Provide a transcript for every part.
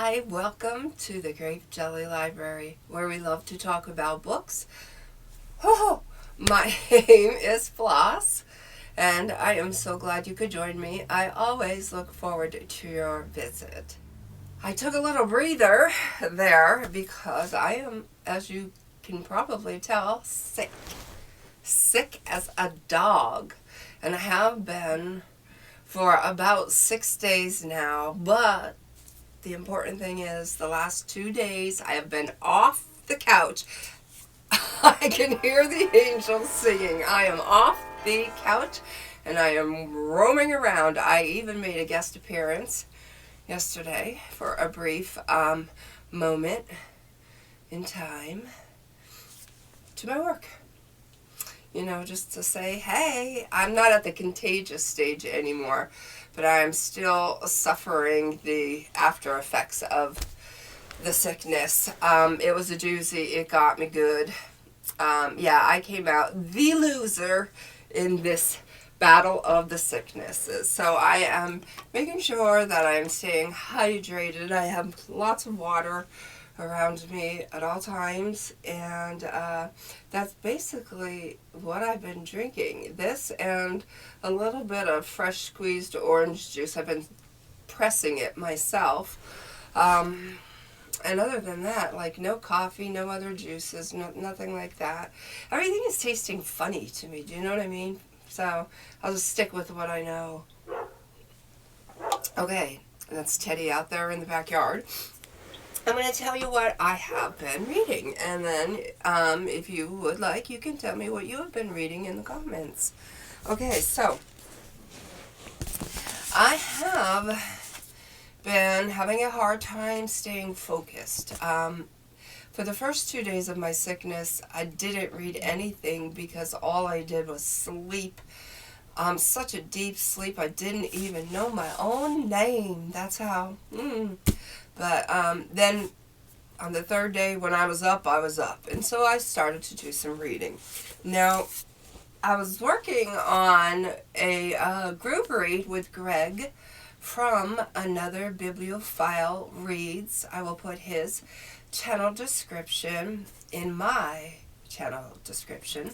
Hi, welcome to the Grape Jelly Library, where we love to talk about books. Oh, my name is Floss, and I am so glad you could join me. I always look forward to your visit. I took a little breather there because I am, as you can probably tell, sick. Sick as a dog, and I have been for about 6 days now, but the important thing is the last 2 days I have been off the couch. I can hear the angels singing. I am off the couch and I am roaming around. I even made a guest appearance yesterday for a brief moment in time to my work. Just to say, hey, I'm not at the contagious stage anymore, but I'm still suffering the after effects of the sickness. It was a doozy. It got me good. I came out the loser in this battle of the sicknesses. So I am making sure that I'm staying hydrated. I have lots of water around me at all times, and that's basically what I've been drinking. This and a little bit of fresh squeezed orange juice. I've been pressing it myself. And other than that, no coffee, no other juices, nothing like that. Everything is tasting funny to me, do you know what I mean? So I'll just stick with what I know. Okay, that's Teddy out there in the backyard. I'm going to tell you what I have been reading, and then if you would like, you can tell me what you have been reading in the comments. Okay, so I have been having a hard time staying focused. For the first 2 days of my sickness, I didn't read anything because all I did was sleep. Such a deep sleep, I didn't even know my own name. That's how. But then on the third day when I was up, and so I started to do some reading. Now, I was working on a group read with Greg from Another Bibliophile Reads. I will put his channel description in my channel description.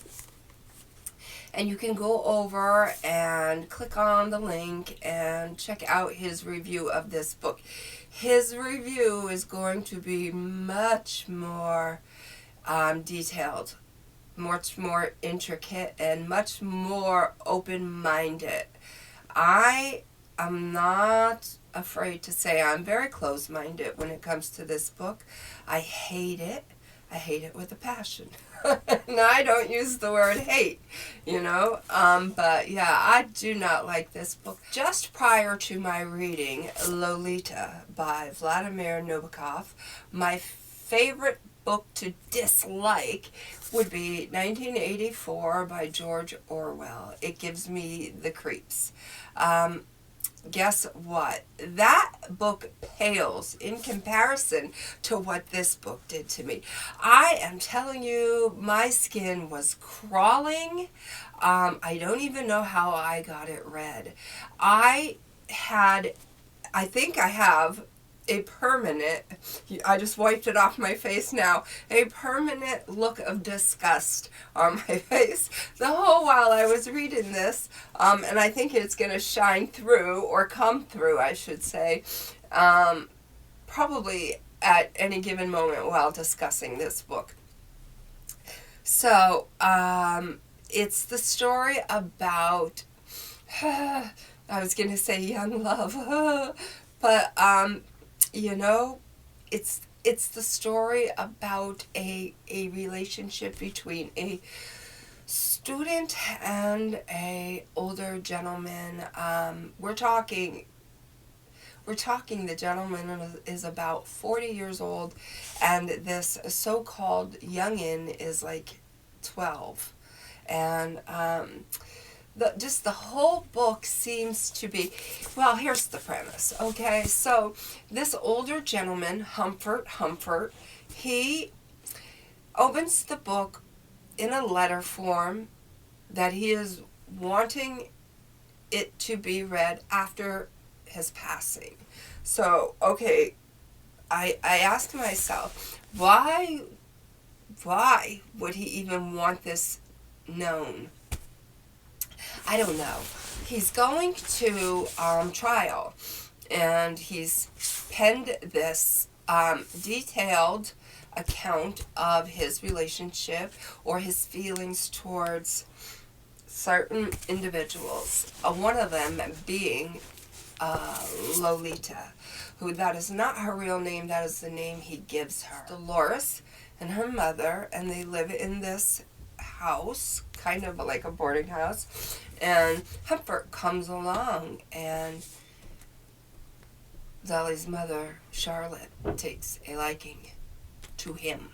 And you can go over and click on the link and check out his review of this book. His review is going to be much more detailed, much more intricate, and much more open-minded. I am not afraid to say I'm very close-minded when it comes to this book. I hate it. I hate it with a passion. Now, I don't use the word hate, but yeah, I do not like this book. Just prior to my reading Lolita by Vladimir Nabokov, my favorite book to dislike would be 1984 by George Orwell. It gives me the creeps. Guess what? That book pales in comparison to what this book did to me. I am telling you, my skin was crawling. I don't even know how I got it read. I think I have a permanent, I just wiped it off my face now, a permanent look of disgust on my face the whole while I was reading this, and I think it's going to shine through, or come through, I should say, probably at any given moment while discussing this book. So, it's the story about, I was going to say young love, but, it's the story about a relationship between a student and a older gentleman. We're talking the gentleman is about 40 years old, and this so-called youngin is 12. And the whole book seems to be, well, here's the premise, okay? So this older gentleman, Humford, he opens the book in a letter form that he is wanting it to be read after his passing. So, okay, I asked myself, why would he even want this known? I don't know. He's going to trial, and he's penned this detailed account of his relationship or his feelings towards certain individuals. One of them being Lolita, who that is not her real name, that is the name he gives her. Dolores and her mother, and they live in this house, kind of like a boarding house, and Humphrey comes along, and Dolly's mother, Charlotte, takes a liking to him.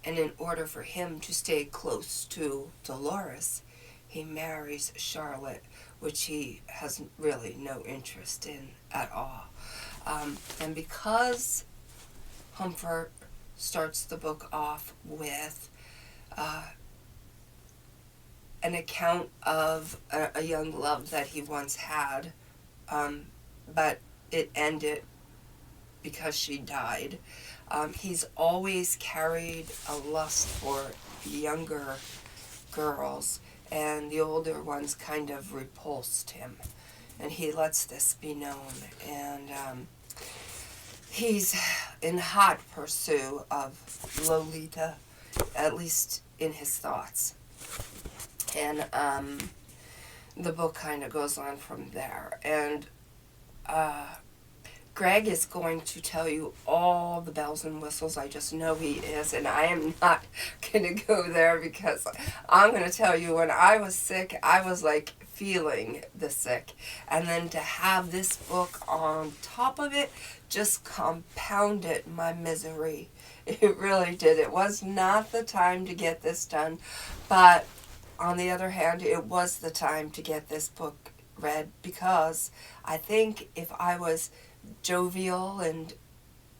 And in order for him to stay close to Dolores, he marries Charlotte, which he has really no interest in at all. And because Humphrey starts the book off with an account of a young love that he once had, but it ended because she died. He's always carried a lust for younger girls, and the older ones kind of repulsed him. And he lets this be known. And he's in hot pursuit of Lolita, at least in his thoughts. And the book kind of goes on from there. And Greg is going to tell you all the bells and whistles. I just know he is, and I am not going to go there because I'm going to tell you when I was sick, I was like feeling the sick. And then to have this book on top of it just compounded my misery. It really did. It was not the time to get this done, but on the other hand, it was the time to get this book read, because I think if I was jovial and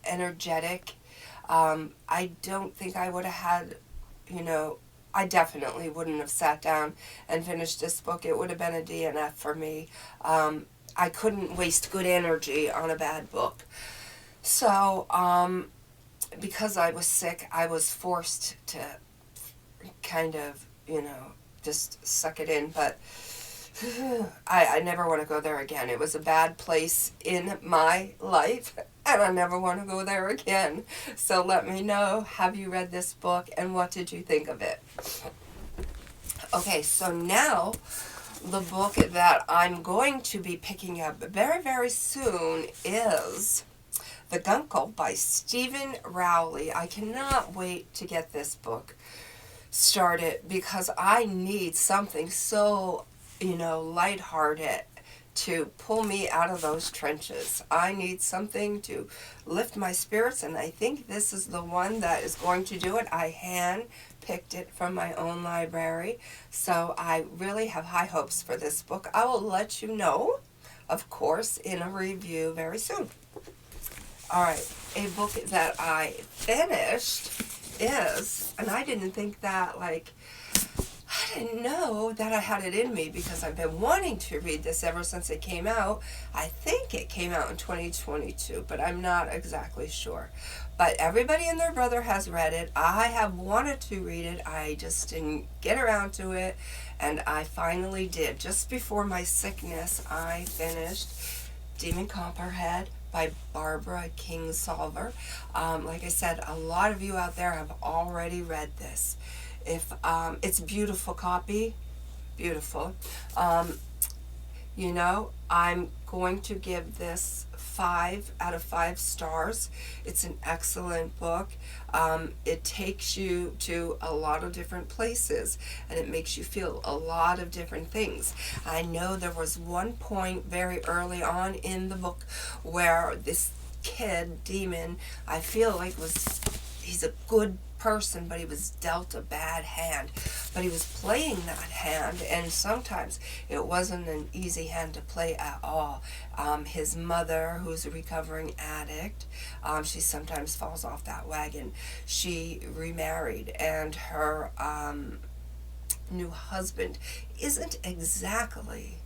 energetic, I don't think I would have had, I definitely wouldn't have sat down and finished this book. It would have been a DNF for me. I couldn't waste good energy on a bad book. So, because I was sick, I was forced to kind of, just suck it in, but I never want to go there again. It was a bad place in my life, and I never want to go there again. So let me know, have you read this book, and what did you think of it? Okay, so now the book that I'm going to be picking up very, very soon is The Guncle by Stephen Rowley. I cannot wait to get this book started because I need something so lighthearted to pull me out of those trenches. I need something to lift my spirits, and I think this is the one that is going to do it. I hand-picked it from my own library, so I really have high hopes for this book. I will let you know, of course, in a review very soon. Alright, a book that I finished is, and I didn't think that, I didn't know that I had it in me because I've been wanting to read this ever since it came out. I think it came out in 2022, but I'm not exactly sure. But everybody and their brother has read it. I have wanted to read it. I just didn't get around to it, and I finally did. Just before my sickness, I finished Demon Copperhead by Barbara Kingsolver. Like I said, a lot of you out there have already read this. If it's a beautiful copy, beautiful. I'm going to give this 5 out of 5 stars. It's an excellent book. It takes you to a lot of different places, and it makes you feel a lot of different things. I know there was one point very early on in the book where this kid, Demon, I feel like he's a good person, but he was dealt a bad hand. But he was playing that hand, and sometimes it wasn't an easy hand to play at all. His mother, who's a recovering addict, she sometimes falls off that wagon. She remarried, and her new husband isn't exactly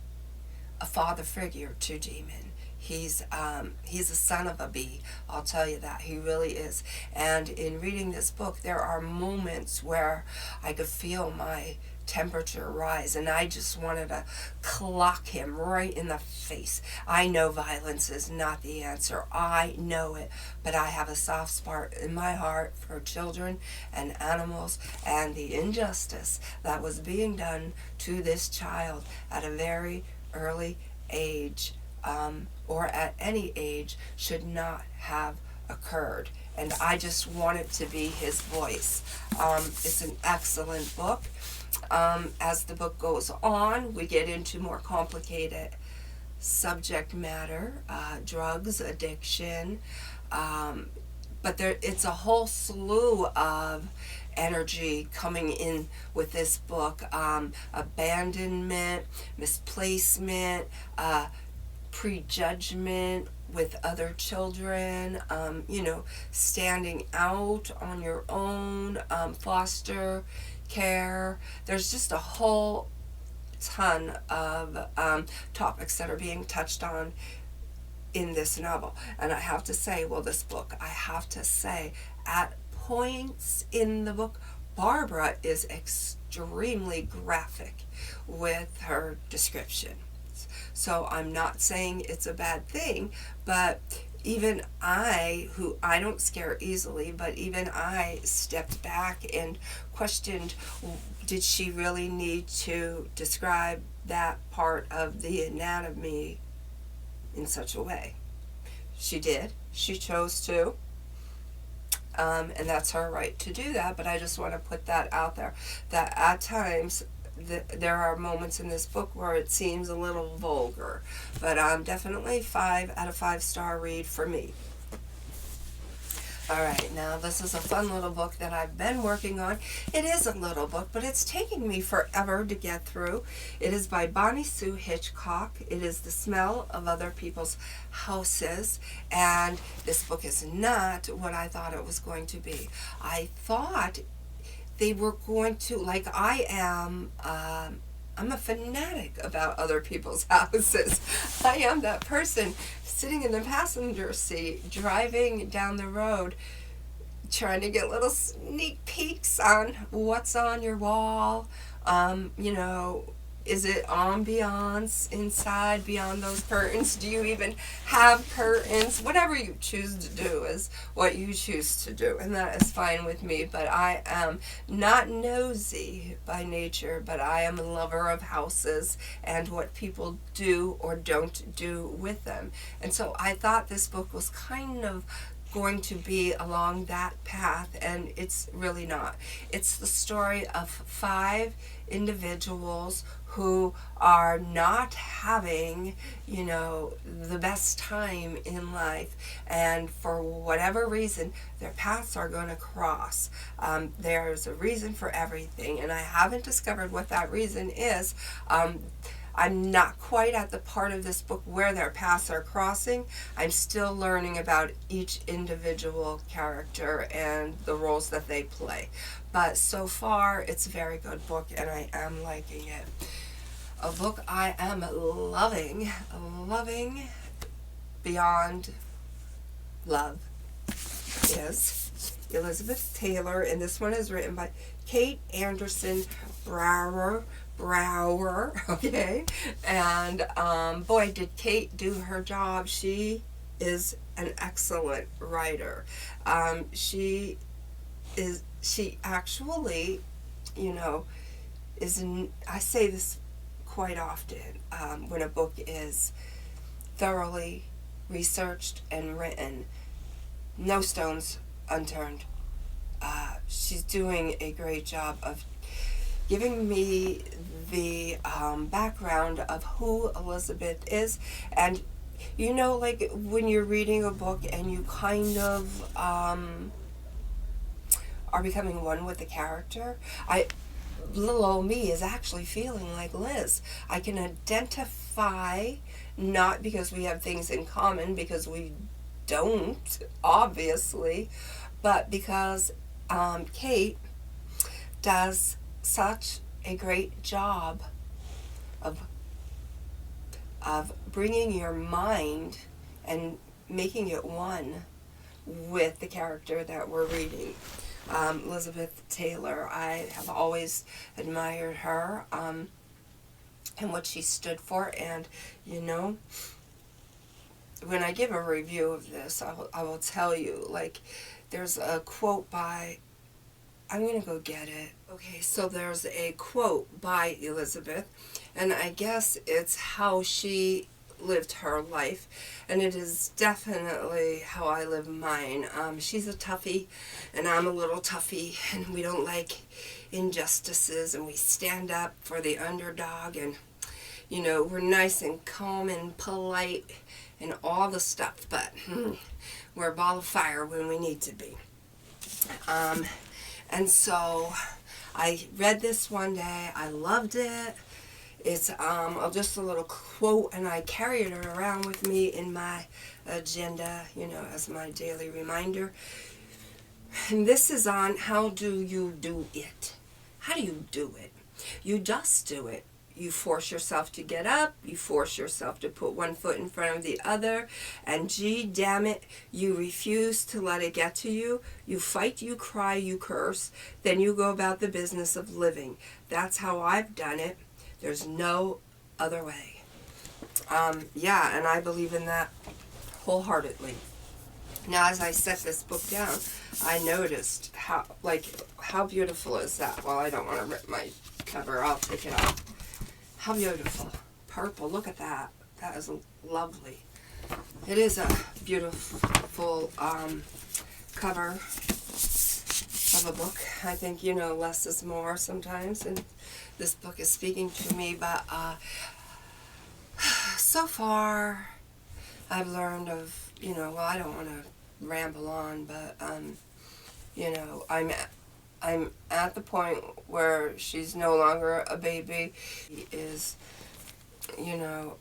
a father figure to Demon. He's a son of a bee. I'll tell you that. He really is. And in reading this book, there are moments where I could feel my temperature rise, and I just wanted to clock him right in the face. I know violence is not the answer. I know it. But I have a soft spot in my heart for children and animals, and the injustice that was being done to this child at a very early age, or at any age, should not have occurred. And I just want it to be his voice. It's an excellent book. As the book goes on, we get into more complicated subject matter, drugs, addiction, but it's a whole slew of energy coming in with this book. Abandonment, misplacement, prejudgment with other children, standing out on your own, foster care. There's just a whole ton of topics that are being touched on in this novel. And I have to say, at points in the book, Barbara is extremely graphic with her description. So I'm not saying it's a bad thing, but even who I don't scare easily, but even I stepped back and questioned, did she really need to describe that part of the anatomy in such a way? She did. She chose to. And that's her right to do that, but I just want to put that out there, that at times there are moments in this book where it seems a little vulgar, but definitely 5 out of 5 star read for me. Alright, now this is a fun little book that I've been working on. It is a little book, but it's taking me forever to get through. It is by Bonnie Sue Hitchcock. It is The Smell of Other People's Houses, and this book is not what I thought it was going to be. I thought they were going to, like I am, I'm a fanatic about other people's houses. I am that person sitting in the passenger seat, driving down the road, trying to get little sneak peeks on what's on your wall. Is it ambiance inside beyond those curtains? Do you even have curtains? Whatever you choose to do is what you choose to do, and that is fine with me. But I am not nosy by nature, but I am a lover of houses and what people do or don't do with them. And so I thought this book was kind of going to be along that path, and it's really not. It's the story of 5 individuals who are not having, the best time in life, and for whatever reason, their paths are going to cross. There's a reason for everything, and I haven't discovered what that reason is. I'm not quite at the part of this book where their paths are crossing. I'm still learning about each individual character and the roles that they play. But so far, it's a very good book, and I am liking it. A book I am loving beyond love is Elizabeth Taylor, and this one is written by Kate Anderson Brower, okay? And boy, did Kate do her job. She is an excellent writer. She actually, I say this quite often, when a book is thoroughly researched and written, no stones unturned. She's doing a great job of giving me the background of who Elizabeth is. And like when you're reading a book and you kind of are becoming one with the character, little old me is actually feeling like Liz. I can identify, not because we have things in common, because we don't, obviously, but because Kate does such a great job of bringing your mind and making it one with the character that we're reading. Elizabeth Taylor, I have always admired her and what she stood for, and you know, when I give a review of this, I will tell you, like, there's a quote by, I'm going to go get it. Okay, so there's a quote by Elizabeth, and I guess it's how she lived her life, and it is definitely how I live mine. She's a toughie, and I'm a little toughie, and we don't like injustices, and we stand up for the underdog, and, you know, we're nice and calm and polite and all the stuff, but we're a ball of fire when we need to be. And so I read this one day. I loved it. It's just a little quote, and I carry it around with me in my agenda, you know, as my daily reminder. And this is on how do you do it? How do you do it? You just do it. You force yourself to get up. You force yourself to put one foot in front of the other. And gee, damn it, you refuse to let it get to you. You fight, you cry, you curse. Then you go about the business of living. That's how I've done it. There's no other way. Yeah, and I believe in that wholeheartedly. Now, as I set this book down, I noticed how beautiful is that? Well, I don't want to rip my cover. I'll take it off. How beautiful. Purple. Look at that. That is lovely. It is a beautiful cover of a book. I think, you know, less is more sometimes, and this book is speaking to me, but so far I've learned of, you know, well, I don't want to ramble on, but you know, I'm at the point where she's no longer a baby. She is, you know,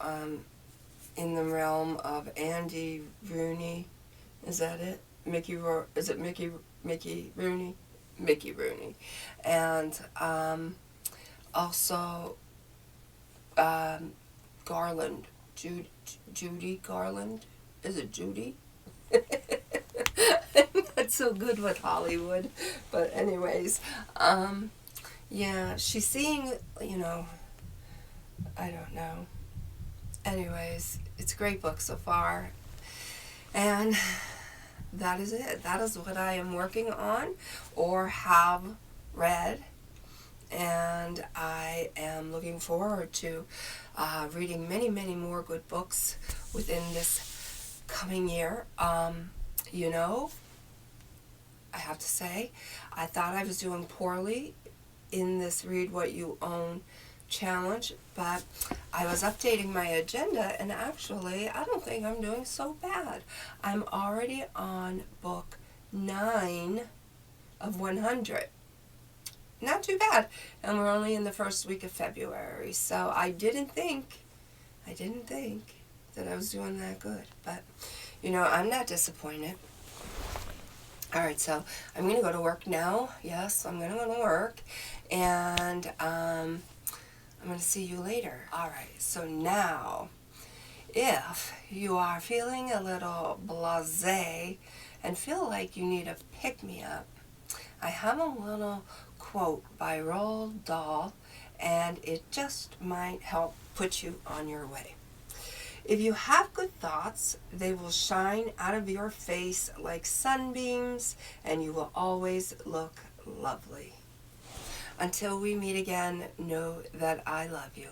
in the realm of Andy Rooney. Is that it? Is it Mickey Rooney? Mickey Rooney. And also Garland. Judy Garland? Is it Judy? I'm not so good with Hollywood, but anyways, yeah, she's seeing, you know, I don't know. Anyways, it's a great book so far, and that is it. That is what I am working on or have read, and I am looking forward to reading many, many more good books within this coming year. You know, I have to say, I thought I was doing poorly in this Read What You Own challenge, but I was updating my agenda, and actually, I don't think I'm doing so bad. I'm already on book 9 of 100. Not too bad, and we're only in the first week of February, so I didn't think that I was doing that good, but, you know, I'm not disappointed. Alright, so I'm going to go to work now. Yes, I'm going to go to work, and I'm going to see you later. Alright, so now, if you are feeling a little blasé and feel like you need a pick-me-up, I have a little quote by Roald Dahl, and it just might help put you on your way. If you have good thoughts, they will shine out of your face like sunbeams, and you will always look lovely. Until we meet again, know that I love you.